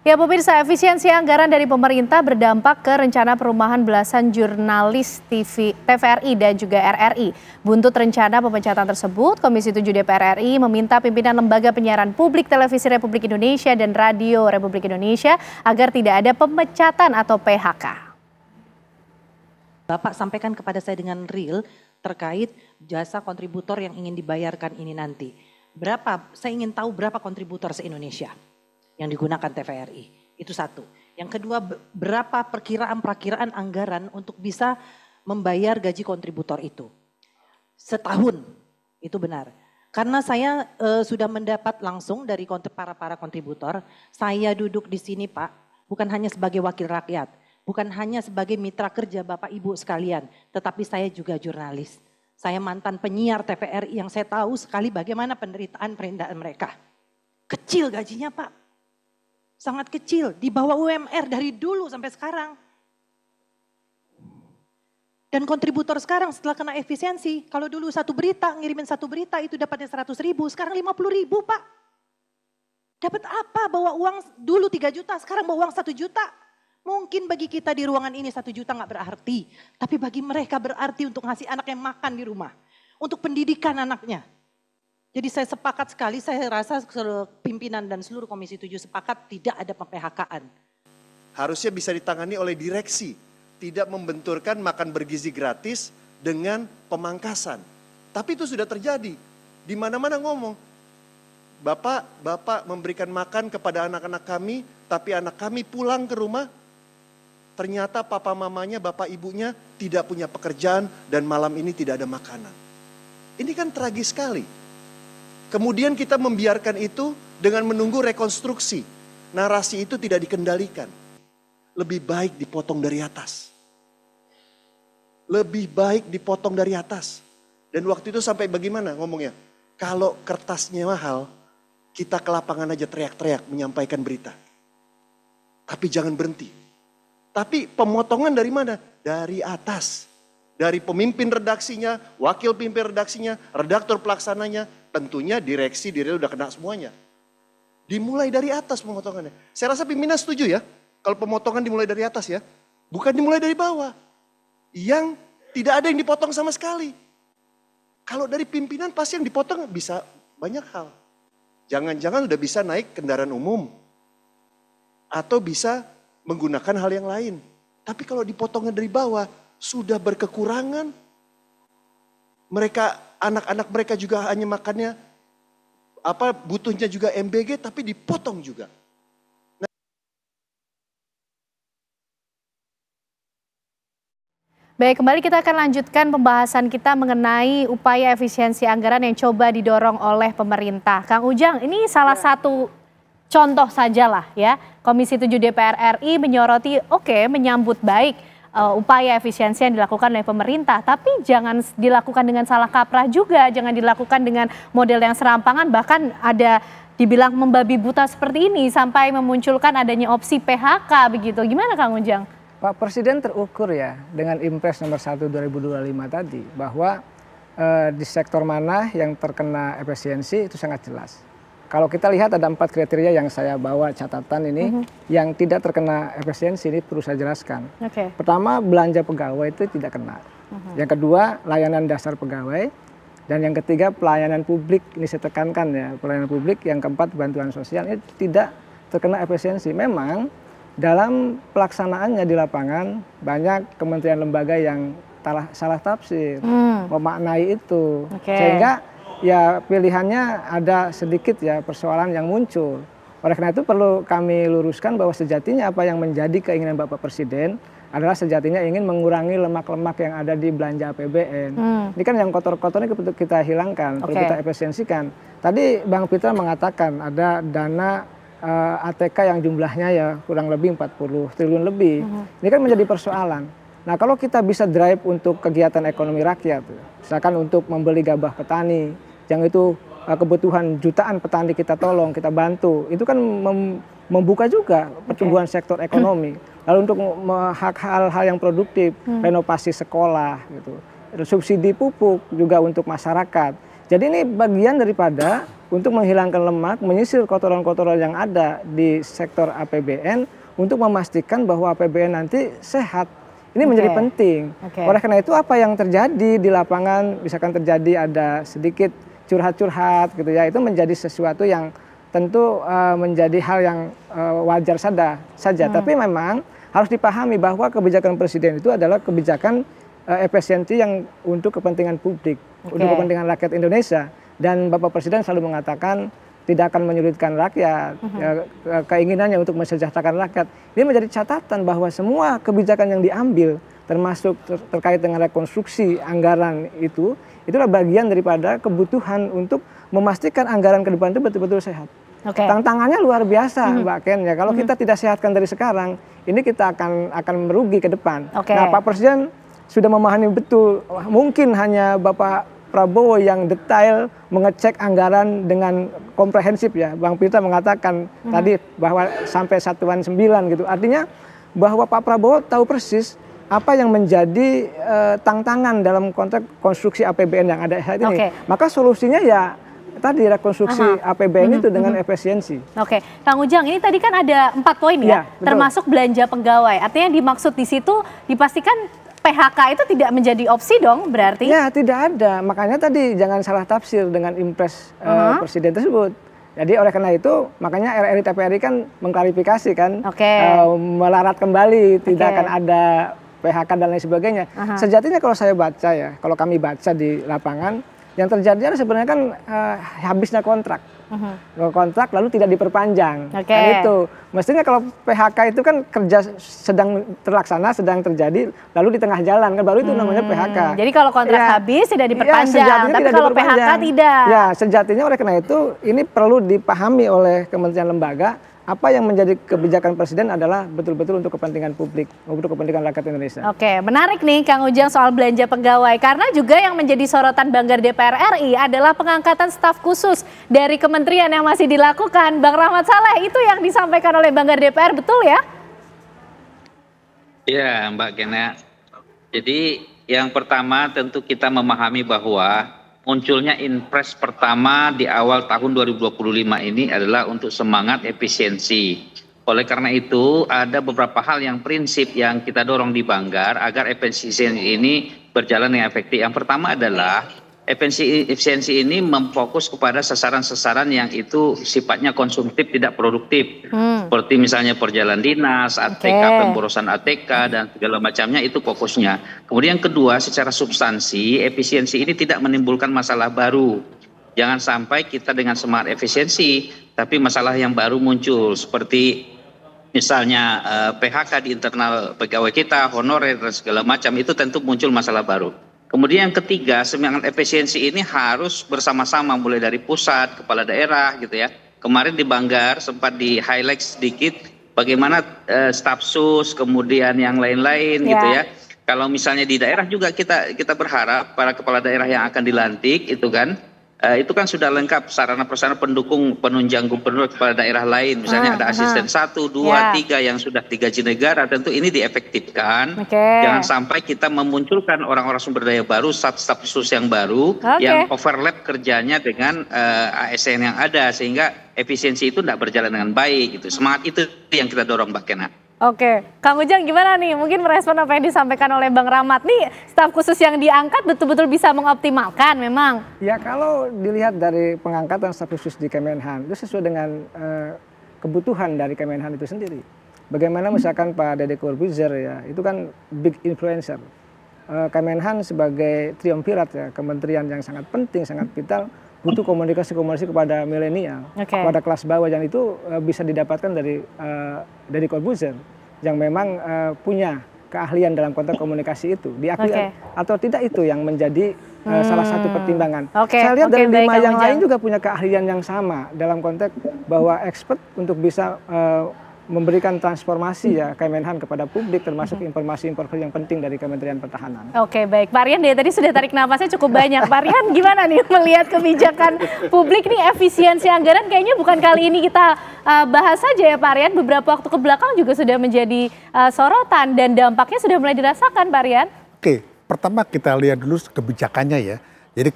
Ya pemirsa, efisiensi anggaran dari pemerintah berdampak ke rencana perumahan belasan jurnalis TVRI dan juga RRI. Buntut rencana pemecatan tersebut, Komisi 7 DPR RI meminta pimpinan Lembaga Penyiaran Publik Televisi Republik Indonesia dan Radio Republik Indonesia agar tidak ada pemecatan atau PHK. Bapak sampaikan kepada saya dengan real terkait jasa kontributor yang ingin dibayarkan ini nanti. Saya ingin tahu berapa kontributor se-Indonesia yang digunakan TVRI. Itu satu. Yang kedua, berapa perkiraan anggaran untuk bisa membayar gaji kontributor itu. Setahun, itu benar. Karena saya sudah mendapat langsung dari para kontributor, saya duduk di sini Pak, bukan hanya sebagai wakil rakyat, bukan hanya sebagai mitra kerja Bapak Ibu sekalian, tetapi saya juga jurnalis. Saya mantan penyiar TVRI yang saya tahu sekali bagaimana penderitaan mereka. Kecil gajinya Pak. Sangat kecil, di bawah UMR dari dulu sampai sekarang. Dan kontributor sekarang setelah kena efisiensi, kalau dulu ngirimin satu berita itu dapatnya 100.000, sekarang 50.000 Pak. Dapat apa bawa uang dulu 3 juta, sekarang bawa uang 1 juta. Mungkin bagi kita di ruangan ini 1 juta gak berarti, tapi bagi mereka berarti untuk ngasih anaknya makan di rumah. Untuk pendidikan anaknya. Jadi saya sepakat sekali, saya rasa pimpinan dan seluruh Komisi 7 sepakat tidak ada PHK-an. Harusnya bisa ditangani oleh direksi, tidak membenturkan makan bergizi gratis dengan pemangkasan. Tapi itu sudah terjadi, di mana-mana ngomong. Bapak memberikan makan kepada anak-anak kami, tapi anak kami pulang ke rumah, ternyata papa mamanya, bapak ibunya tidak punya pekerjaan dan malam ini tidak ada makanan. Ini kan tragis sekali. Kemudian kita membiarkan itu dengan menunggu rekonstruksi. Narasi itu tidak dikendalikan. Lebih baik dipotong dari atas. Lebih baik dipotong dari atas. Dan waktu itu sampai bagaimana ngomongnya? Kalau kertasnya mahal, kita ke lapangan aja teriak-teriak menyampaikan berita. Tapi jangan berhenti. Tapi pemotongan dari mana? Dari atas. Dari pemimpin redaksinya, wakil pemimpin redaksinya, redaktor pelaksananya, tentunya direksi udah kena semuanya. Dimulai dari atas pemotongannya. Saya rasa pimpinan setuju ya, kalau pemotongan dimulai dari atas ya. Bukan dimulai dari bawah. Yang tidak ada yang dipotong sama sekali. Kalau dari pimpinan pasti yang dipotong bisa banyak hal. Jangan-jangan udah bisa naik kendaraan umum. Atau bisa menggunakan hal yang lain. Tapi kalau dipotongnya dari bawah, sudah berkekurangan. Anak-anak mereka juga hanya makannya butuhnya juga MBG tapi dipotong juga. Baik, kembali kita akan lanjutkan pembahasan kita mengenai upaya efisiensi anggaran yang coba didorong oleh pemerintah. Kang Ujang, ini salah satu contoh sajalah ya. Komisi 7 DPR RI menyoroti menyambut baik upaya efisiensi yang dilakukan oleh pemerintah, tapi jangan dilakukan dengan salah kaprah juga, jangan dilakukan dengan model yang serampangan, bahkan ada dibilang membabi buta seperti ini sampai memunculkan adanya opsi PHK begitu. Gimana Kang Ujang? Pak Presiden terukur ya dengan Impres nomor 1 2025 tadi bahwa di sektor mana yang terkena efisiensi itu sangat jelas. Kalau kita lihat ada 4 kriteria yang saya bawa catatan ini yang tidak terkena efisiensi, ini perlu saya jelaskan. Pertama, belanja pegawai itu tidak kena. Yang kedua, layanan dasar pegawai. Dan yang ketiga, pelayanan publik, ini saya tekankan ya, pelayanan publik. Yang keempat, bantuan sosial, ini tidak terkena efisiensi. Memang dalam pelaksanaannya di lapangan banyak kementerian lembaga yang salah tafsir, memaknai itu. Sehingga ya pilihannya ada sedikit ya persoalan yang muncul. Oleh karena itu perlu kami luruskan bahwa sejatinya apa yang menjadi keinginan Bapak Presiden adalah sejatinya ingin mengurangi lemak-lemak yang ada di belanja APBN. Ini kan yang kotor-kotor ini kita hilangkan, perlu kita efisiensikan. Tadi Bang Pitra mengatakan ada dana ATK yang jumlahnya ya kurang lebih 40 triliun lebih. Ini kan menjadi persoalan. Nah kalau kita bisa drive untuk kegiatan ekonomi rakyat, misalkan untuk membeli gabah petani, yang itu kebutuhan jutaan petani kita tolong, kita bantu, itu kan membuka juga pertumbuhan sektor ekonomi. Lalu untuk hal-hal yang produktif, renovasi sekolah, gitu, subsidi pupuk juga untuk masyarakat. Jadi ini bagian daripada untuk menghilangkan lemak, menyisir kotoran-kotoran yang ada di sektor APBN untuk memastikan bahwa APBN nanti sehat. Ini menjadi penting. Oleh karena itu apa yang terjadi di lapangan, misalkan terjadi ada sedikit curhat-curhat gitu ya, itu menjadi sesuatu yang tentu menjadi hal yang wajar saja. Tapi memang harus dipahami bahwa kebijakan presiden itu adalah kebijakan efisiensi yang untuk kepentingan publik, untuk kepentingan rakyat Indonesia. Dan Bapak Presiden selalu mengatakan tidak akan menyulitkan rakyat, keinginannya untuk mensejahterakan rakyat. Ini menjadi catatan bahwa semua kebijakan yang diambil, termasuk terkait dengan rekonstruksi anggaran itu, itulah bagian daripada kebutuhan untuk memastikan anggaran ke depan itu betul-betul sehat. Tantangannya luar biasa, Mbak Ken. Ya, kalau kita tidak sehatkan dari sekarang, ini kita akan merugi ke depan. Nah, Pak Presiden sudah memahami betul, mungkin hanya Bapak Prabowo yang detail mengecek anggaran dengan komprehensif ya. Bang Pita mengatakan tadi bahwa sampai satuan 9 gitu. Artinya bahwa Pak Prabowo tahu persis apa yang menjadi tantangan dalam konteks konstruksi APBN yang ada saat ini. Maka solusinya ya tadi rekonstruksi APBN itu dengan efisiensi. Kang Ujang, ini tadi kan ada 4 poin ya, termasuk belanja pegawai. Artinya dimaksud di situ dipastikan PHK itu tidak menjadi opsi dong berarti? Ya, tidak ada. Makanya tadi jangan salah tafsir dengan impres presiden tersebut. Jadi oleh karena itu makanya RRI TPRI kan mengklarifikasi kan, melarat kembali, tidak akan ada PHK dan lain sebagainya. Sejatinya kalau saya baca ya, kalau kami baca di lapangan, yang terjadi adalah sebenarnya kan habisnya kontrak. Kontrak lalu tidak diperpanjang. Kan itu. Mestinya kalau PHK itu kan kerja sedang terlaksana, sedang terjadi, lalu di tengah jalan kan baru itu namanya PHK. Jadi kalau kontrak habis tidak diperpanjang, tapi kalau PHK tidak. Ya, sejatinya oleh karena itu ini perlu dipahami oleh kementerian lembaga. Apa yang menjadi kebijakan presiden adalah betul-betul untuk kepentingan publik, untuk kepentingan rakyat Indonesia. Menarik nih Kang Ujang soal belanja pegawai. Karena juga yang menjadi sorotan Banggar DPR RI adalah pengangkatan staf khusus dari kementerian yang masih dilakukan. Bang Rahmat Saleh, itu yang disampaikan oleh Banggar DPR, betul ya? Iya Mbak Gena. Jadi yang pertama tentu kita memahami bahwa munculnya impres pertama di awal tahun 2025 ini adalah untuk semangat efisiensi. Oleh karena itu ada beberapa hal yang prinsip yang kita dorong di Banggar agar efisiensi ini berjalan dengan efektif. Yang pertama adalah efisiensi ini memfokus kepada sasaran-sasaran yang itu sifatnya konsumtif tidak produktif. Seperti misalnya perjalanan dinas, ATK, pemborosan ATK dan segala macamnya itu fokusnya. Kemudian kedua, secara substansi efisiensi ini tidak menimbulkan masalah baru. Jangan sampai kita dengan semangat efisiensi tapi masalah yang baru muncul seperti misalnya PHK di internal pegawai kita, honorer dan segala macam, itu tentu muncul masalah baru. Kemudian yang ketiga, semangat efisiensi ini harus bersama-sama mulai dari pusat, kepala daerah gitu ya. Kemarin di Banggar sempat di highlight sedikit bagaimana staf sus, kemudian yang lain-lain gitu ya. Kalau misalnya di daerah juga kita berharap para kepala daerah yang akan dilantik itu kan sudah lengkap sarana prasarana pendukung penunjang gubernur kepala daerah lain. Misalnya ada asisten 1, 2, 3 yang sudah digaji negara, tentu ini diefektifkan. Jangan sampai kita memunculkan orang-orang sumber daya baru, staf khusus yang baru yang overlap kerjanya dengan ASN yang ada sehingga efisiensi itu tidak berjalan dengan baik. Gitu. Semangat itu yang kita dorong Mbak Kena. Kang Ujang gimana nih? Mungkin merespon apa yang disampaikan oleh Bang Rahmat nih, staf khusus yang diangkat betul-betul bisa mengoptimalkan memang? Ya kalau dilihat dari pengangkatan staf khusus di Kemenhan itu sesuai dengan kebutuhan dari Kemenhan itu sendiri. Bagaimana misalkan Pak Deddy Corbuzier ya, itu kan big influencer. Kemenhan sebagai triumvirat ya, kementerian yang sangat penting, sangat vital, butuh komunikasi kepada milenial, kepada kelas bawah, yang itu bisa didapatkan dari Corbuzier yang memang punya keahlian dalam konteks komunikasi itu. Diakui atau tidak itu yang menjadi salah satu pertimbangan. Saya lihat dari 5 yang lain juga punya keahlian yang sama dalam konteks bahwa expert untuk bisa memberikan transformasi ya Kemenhan kepada publik, termasuk informasi-informasi yang penting dari Kementerian Pertahanan. Baik. Pak Rian tadi sudah tarik napasnya cukup banyak. Pak Rian gimana nih melihat kebijakan publik nih, efisiensi anggaran kayaknya bukan kali ini kita bahas saja ya Pak Rian. Beberapa waktu ke belakang juga sudah menjadi sorotan dan dampaknya sudah mulai dirasakan Pak Rian. Pertama kita lihat dulu kebijakannya ya. Jadi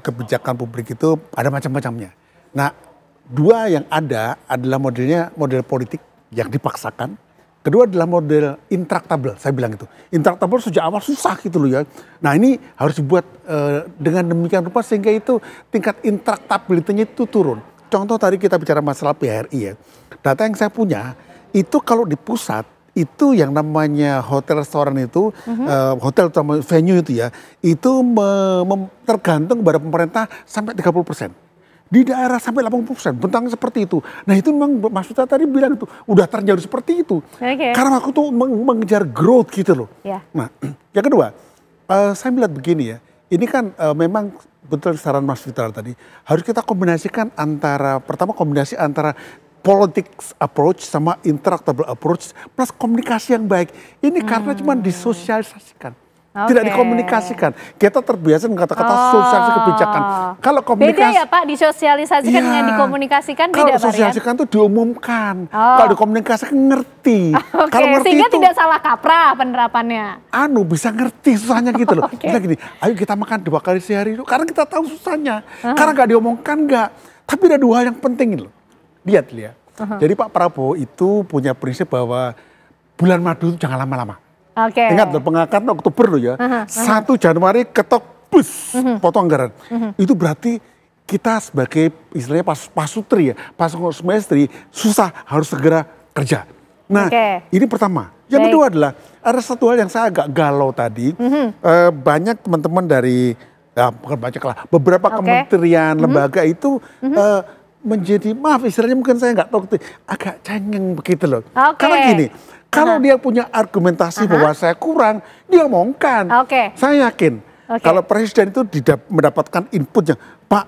kebijakan publik itu ada macam-macamnya. Nah, dua yang ada adalah model politik yang dipaksakan. Kedua adalah model intractable, saya bilang itu. Intractable sejak awal susah gitu loh ya. Nah ini harus dibuat dengan demikian rupa sehingga itu tingkat intractability-nya itu turun. Contoh tadi kita bicara masalah PRI ya. Data yang saya punya itu kalau di pusat itu yang namanya hotel restoran itu, hotel terutama venue itu ya, itu tergantung kepada pemerintah sampai 30%. Di daerah sampai 80%, bentang seperti itu. Nah itu memang Mas Vita tadi bilang itu, udah terjadi seperti itu. Karena aku tuh mengejar growth gitu loh. Nah yang kedua, saya melihat begini ya, ini kan memang betul saran Mas Vita tadi, harus kita kombinasikan antara, pertama kombinasi antara politics approach sama interactable approach plus komunikasi yang baik. Ini karena cuma disosialisasikan. Tidak dikomunikasikan. Kita terbiasa dengan kata-kata sosialisasi kebijakan. Kalau komunikasi beda ya Pak, disosialisasikan dengan dikomunikasikan beda. Kalau sosialisasikan itu diumumkan. Kalau dikomunikasikan ngerti. Kalau ngerti sehingga itu, tidak salah kaprah penerapannya. Bisa ngerti susahnya gitu loh. Kita gini, ayo kita makan 2 kali sehari itu. Karena kita tahu susahnya. Karena nggak diomongkan nggak. Tapi ada 2 hal yang penting loh. Lihat. Jadi Pak Prabowo itu punya prinsip bahwa bulan madu itu jangan lama-lama. Ingat loh, pengangkatan Oktober loh ya. 1 Januari ketok bus, potong anggaran. Itu berarti kita sebagai istilahnya pasutri ya, semestri susah harus segera kerja. Nah ini pertama. Yang kedua adalah ada satu hal yang saya agak galau tadi. Banyak teman-teman dari, bukan banyak lah, beberapa kementerian, lembaga itu menjadi, maaf istilahnya mungkin saya nggak tahu, agak cengeng begitu loh. Karena gini, kalau dia punya argumentasi bahwa saya kurang, dia omongkan. Saya yakin kalau presiden itu mendapatkan inputnya, Pak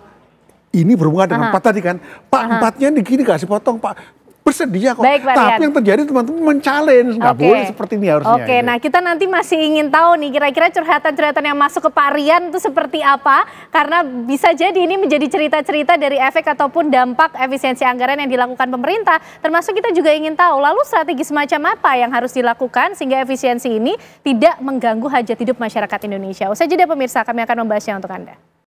ini berhubungan dengan Pak tadi kan, Pak 4-nya begini gak sih potong Pak. Bersedia kok. Tapi yang terjadi teman-teman men-challenge, nggak boleh seperti ini harusnya. Nah kita nanti masih ingin tahu nih kira-kira curhatan-curhatan yang masuk ke Pak Rian itu seperti apa. Karena bisa jadi ini menjadi cerita-cerita dari efek ataupun dampak efisiensi anggaran yang dilakukan pemerintah. Termasuk kita juga ingin tahu lalu strategi semacam apa yang harus dilakukan sehingga efisiensi ini tidak mengganggu hajat hidup masyarakat Indonesia. Usai jeda pemirsa, kami akan membahasnya untuk Anda.